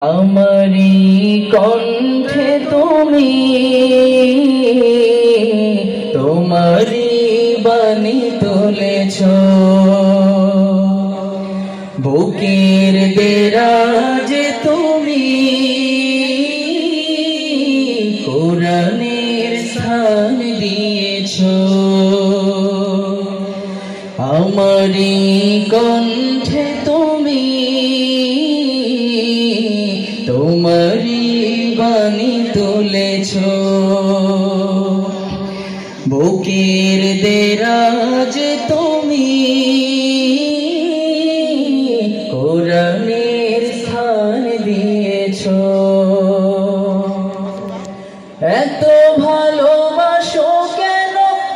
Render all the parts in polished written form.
আমারি কণ্ঠে তুমি তোমারি বাণী তুলেছ, বুকের দেরাজে তুমি কোরআনের স্থান দিয়েছ। আমারি কণ্ঠে তুমি তোমারি বাণী তুলেছ, বুকের দেরাজ তুমি কোরআনের স্থান দিয়েছ। এত ভালোবাসো কেন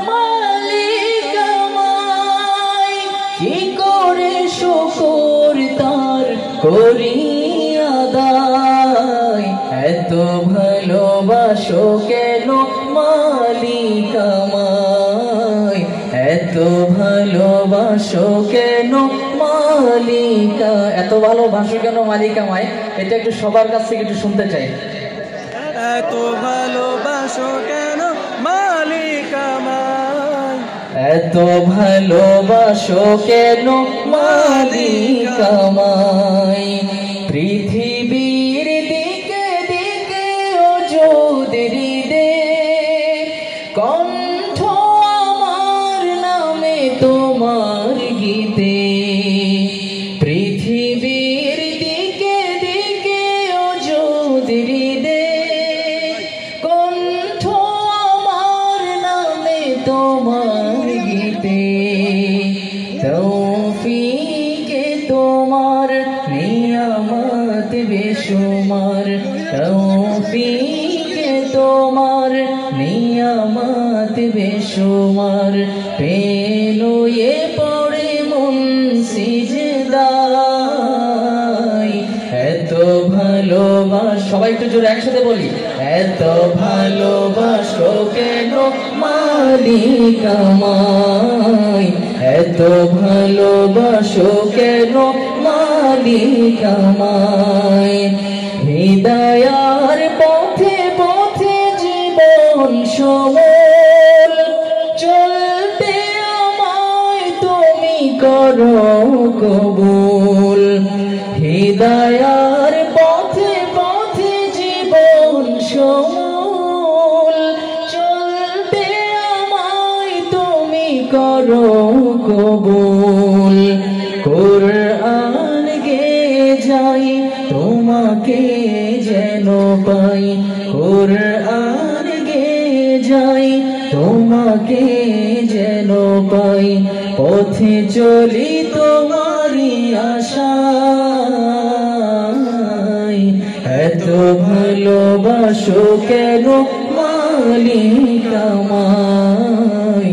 মালিক আমায়, কি করে শুকর তার করি আদায়। এত ভালোবাসো কেন মালিক আমায়, এত ভালোবাসো কেন মালিক, এত ভালোবাসো কেন মালিক আমায়। এটা একটু সবার কাছ থেকে একটু শুনতে চাই। এত ভালোবাসো কেন মালিক আমায়, এত ভালোবাসো কেন মালিক আমায়। পৃথিবীর দিকে দিকে ওজোদের দে, কণ্ঠ আমার নামে তোমার গীতে। পৃথিবীর দিকে দিকে ওজোদের দে, কণ্ঠ আমার নামে তোমার গীতে। তৌফিকে তোমার নিয়ামত বেশুমার, তৌফিকে তোমার নিয়ামত বেশুমার। পেনুয়ে পড়ে মন সিজদায়, এত ভালোবাসো, সবাই একটু জোরে একসাথে বলি। এত ভালোবাসো কেন মালিক আমায়, এত ভালোবাসো কেন মালিক আমায়। হৃদয়ার পথে পথে জীবন সমল, চলতে আমায় তুমি করো কবুল। হৃদয়ার পথে পথে জীবন সমল, চলতে আমায় তুমি করো কবুল। কোরআন গে যাই তোমাকে যেন পাই, কোরআন গে যাই তোমাকে যেন পাই। পথে চলি তোমারি আশায়, এত ভালোবাসো কেন মালিক আমায়,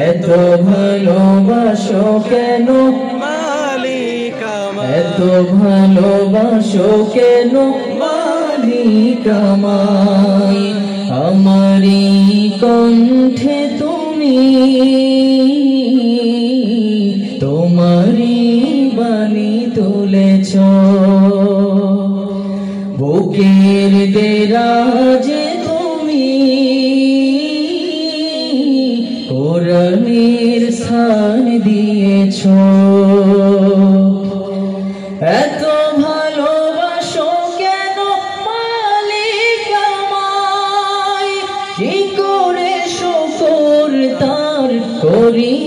এত ভালোবাসো কেন মালিক আমায়, এত ভালোবাসো কেন মালিক আমায়। আমারি কণ্ঠে তুমি তোমারি বাণী তুলেছ, বুকের দেরাজে তুমি কোরআনের স্থান দিয়েছ। এত ভালোবাসো কেন মালিক আমায়, কি করে শুকর তার করি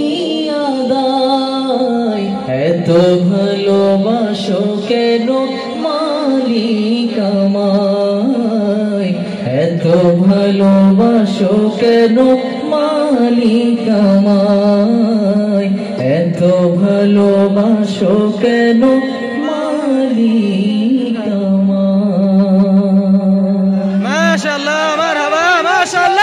আদায়। এত ভালোবাসো কেন মালিক আমায়, এত ভালোবাসো কেন মালিক আমায়, এত ভালোবাসো কেন মালিক আমায়। মাশাআল্লাহ, মারহাবা, মাশাআল্লাহ।